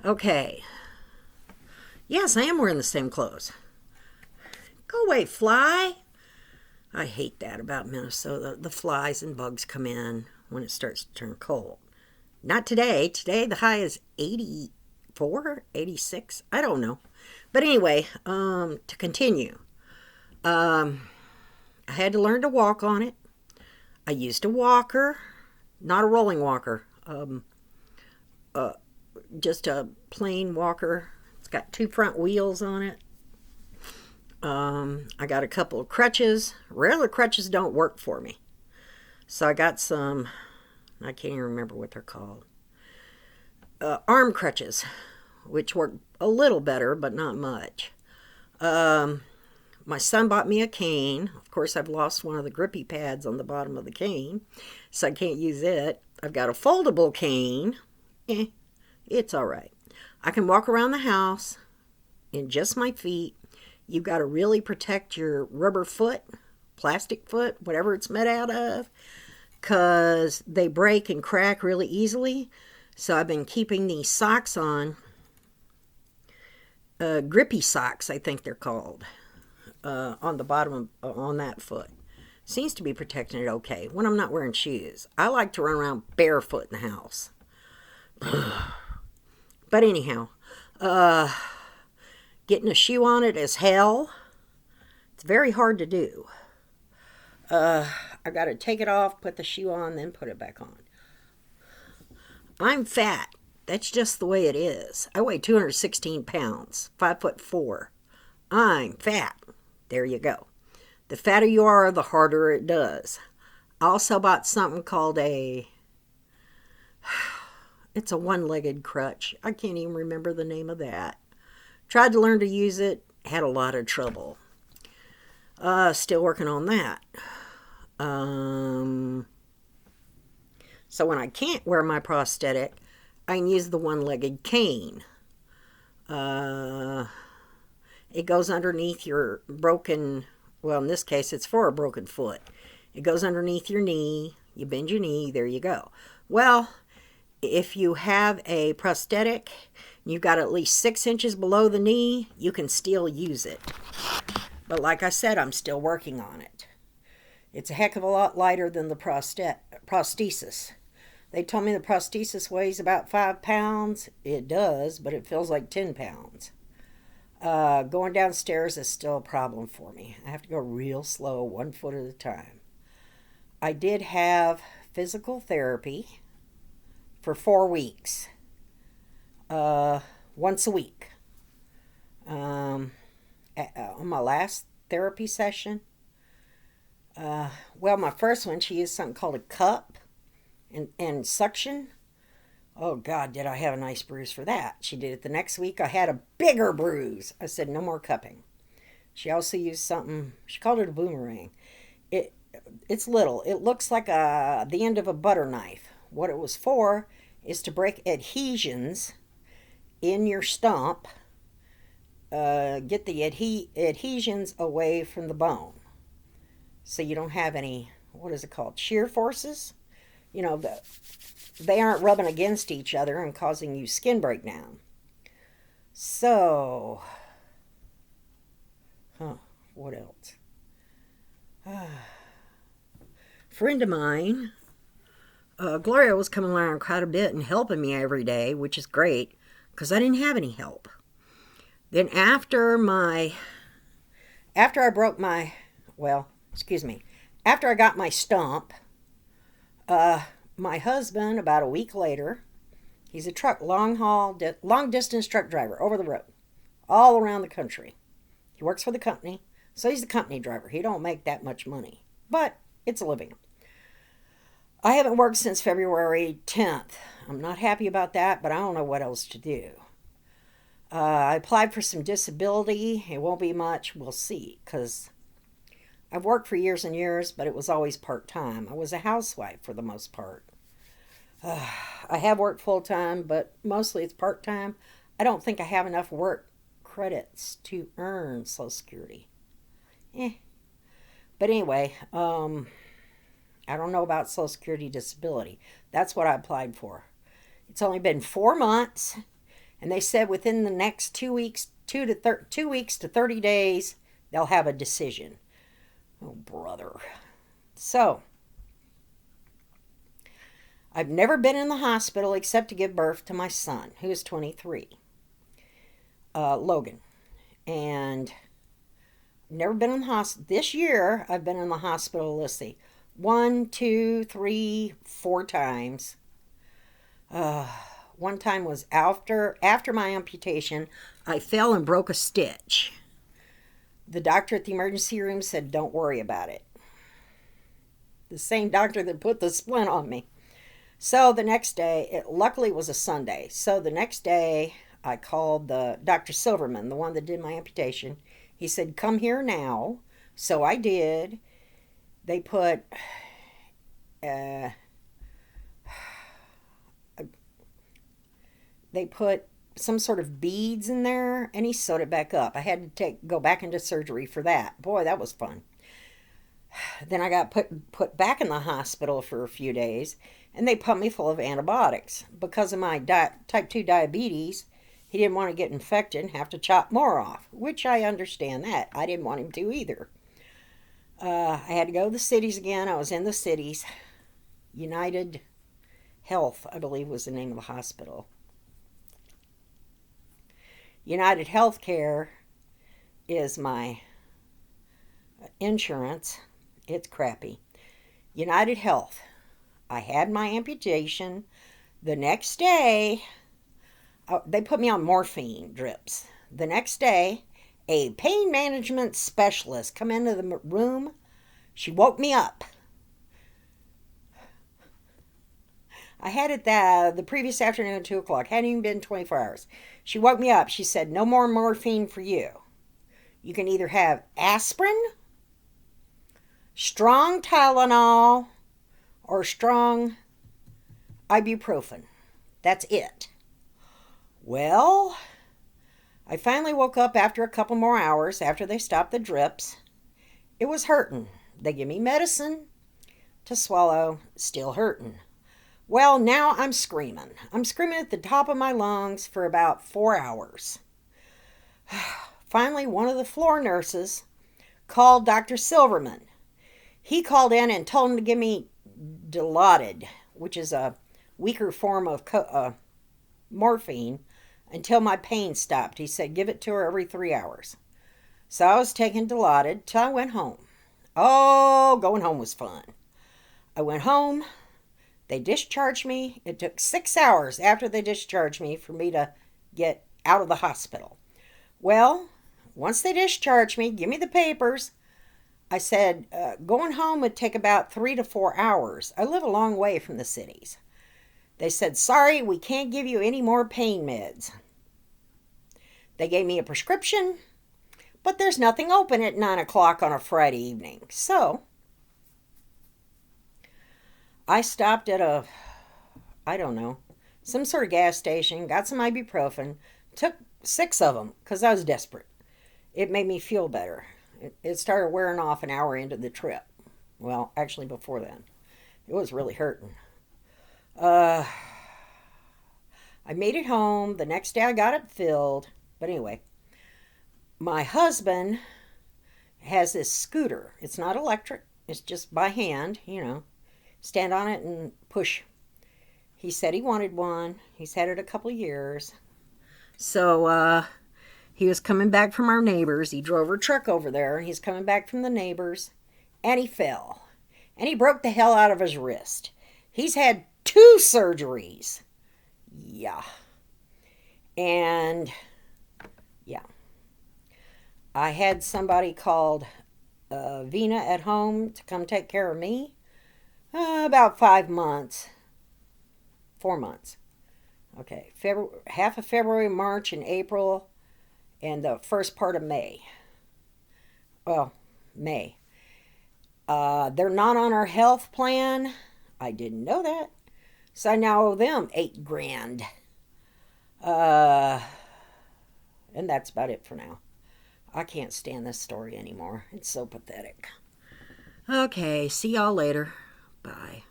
Okay. Yes, I am wearing the same clothes. Go away, fly. I hate that about Minnesota. The flies and bugs come in when it starts to turn cold. Not today. Today the high is 84, 86. I don't know. But anyway, to continue. I had to learn to walk on it. I used a walker, not a rolling walker. Just a plain walker. It's got two front wheels on it. I got a couple of crutches. Regular crutches don't work for me. So I got some, I can't even remember what they're called. Arm crutches, which work a little better, but not much. My son bought me a cane. Of course, I've lost one of the grippy pads on the bottom of the cane, so I can't use it. I've got a foldable cane. It's all right. I can walk around the house in just my feet. You've got to really protect your rubber foot, plastic foot, whatever it's made out of, because they break and crack really easily. So I've been keeping these socks on, grippy socks, I think they're called, on the bottom on that foot. Seems to be protecting it okay when I'm not wearing shoes. I like to run around barefoot in the house. But anyhow, getting a shoe on it is hell. It's very hard to do. I got to take it off, put the shoe on, then put it back on. I'm fat. That's just the way it is. I weigh 216 pounds, 5'4". I'm fat. There you go. The fatter you are, the harder it does. I also bought something called it's a one-legged crutch. I can't even remember the name of that. Tried to learn to use it, had a lot of trouble. Still working on that. So when I can't wear my prosthetic, I can use the one-legged cane. It goes underneath your broken, well, in this case, it's for a broken foot. It goes underneath your knee. You bend your knee. There you go. Well, if you have a prosthetic, you've got at least 6 inches below the knee, you can still use it. But like I said, I'm still working on it. It's a heck of a lot lighter than the prosthesis. They told me the prosthesis weighs about 5 pounds. It does, but it feels like 10 pounds. Going downstairs is still a problem for me. I have to go real slow, 1 foot at a time. I did have physical therapy for 4 weeks. Once a week. On my last therapy session, my first one, she used something called a cup and suction. Oh, God, did I have a nice bruise for that. She did it the next week. I had a bigger bruise. I said, no more cupping. She also used something, she called it a boomerang. It's little. It looks like the end of a butter knife. What it was for is to break adhesions in your stump. Get the adhesions away from the bone. So you don't have any, what is it called, shear forces? You know, they aren't rubbing against each other and causing you skin breakdown. So, what else? Friend of mine, Gloria was coming around quite a bit and helping me every day, which is great, because I didn't have any help. Then after I broke my, after I got my stump, my husband, about a week later, he's a long distance truck driver over the road, all around the country. He works for the company, so he's the company driver. He don't make that much money, but it's a living. I haven't worked since February 10th. I'm not happy about that, but I don't know what else to do. I applied for some disability. It won't be much. We'll see, because I've worked for years and years, but it was always part-time. I was a housewife for the most part. I have worked full-time, but mostly it's part-time. I don't think I have enough work credits to earn Social Security. But anyway, I don't know about Social Security disability. That's what I applied for. It's only been 4 months, And they said within the next 2 weeks, 2 weeks to 30 days, they'll have a decision. Oh, brother. So, I've never been in the hospital except to give birth to my son, who is 23, Logan. And never been in the hospital. This year, I've been in the hospital, let's see, 1, 2, 3, 4 times. One time was after my amputation. I fell and broke a stitch. The doctor at the emergency room said, don't worry about it. The same doctor that put the splint on me. So the next day, luckily it was a Sunday. So the next day, I called the Dr. Silverman, the one that did my amputation. He said, come here now. So I did. They put some sort of beads in there, and he sewed it back up. I had to go back into surgery for that. Boy, that was fun. Then I got put back in the hospital for a few days, and they pumped me full of antibiotics. Because of my type 2 diabetes, he didn't want to get infected and have to chop more off, which I understand that. I didn't want him to either. I had to go to the cities again. I was in the cities. United Health, I believe, was the name of the hospital. United Healthcare is my insurance. It's crappy. United Health. I had my amputation. The next day, they put me on morphine drips. The next day, a pain management specialist come into the room. She woke me up. I had it the previous afternoon at 2 o'clock. Hadn't even been 24 hours. She woke me up. She said, no more morphine for you. You can either have aspirin, strong Tylenol, or strong ibuprofen. That's it. Well, I finally woke up after a couple more hours after they stopped the drips. It was hurting. They give me medicine to swallow, still hurting. Well, now I'm screaming. I'm screaming at the top of my lungs for about 4 hours. Finally, one of the floor nurses called Dr. Silverman. He called in and told him to give me Dilaudid, which is a weaker form of morphine, until my pain stopped. He said, give it to her every 3 hours. So I was taking Dilaudid till I went home. Oh, going home was fun. I went home. They discharged me. It took 6 hours after they discharged me for me to get out of the hospital. Well, once they discharged me, give me the papers. I said, going home would take about 3 to 4 hours. I live a long way from the cities. They said, sorry, we can't give you any more pain meds. They gave me a prescription, but there's nothing open at 9 o'clock on a Friday evening. So I stopped at some sort of gas station, got some ibuprofen, took 6 of them because I was desperate. It made me feel better. It started wearing off an hour into the trip. Well, actually before then. It was really hurting. I made it home. The next day I got it filled. But anyway, my husband has this scooter. It's not electric. It's just by hand, Stand on it and push. He said he wanted one. He's had it a couple of years. So he was coming back from our neighbors. He drove her truck over there. He's coming back from the neighbors. And he fell. And he broke the hell out of his wrist. He's had 2 surgeries. Yeah. And, yeah. I had somebody called Vina at home to come take care of me. About 5 months. 4 months. Okay. Half of February, March, and April, and the first part of May. Well, May. They're not on our health plan. I didn't know that. So I now owe them $8,000. And that's about it for now. I can't stand this story anymore. It's so pathetic. Okay, see y'all later. Bye.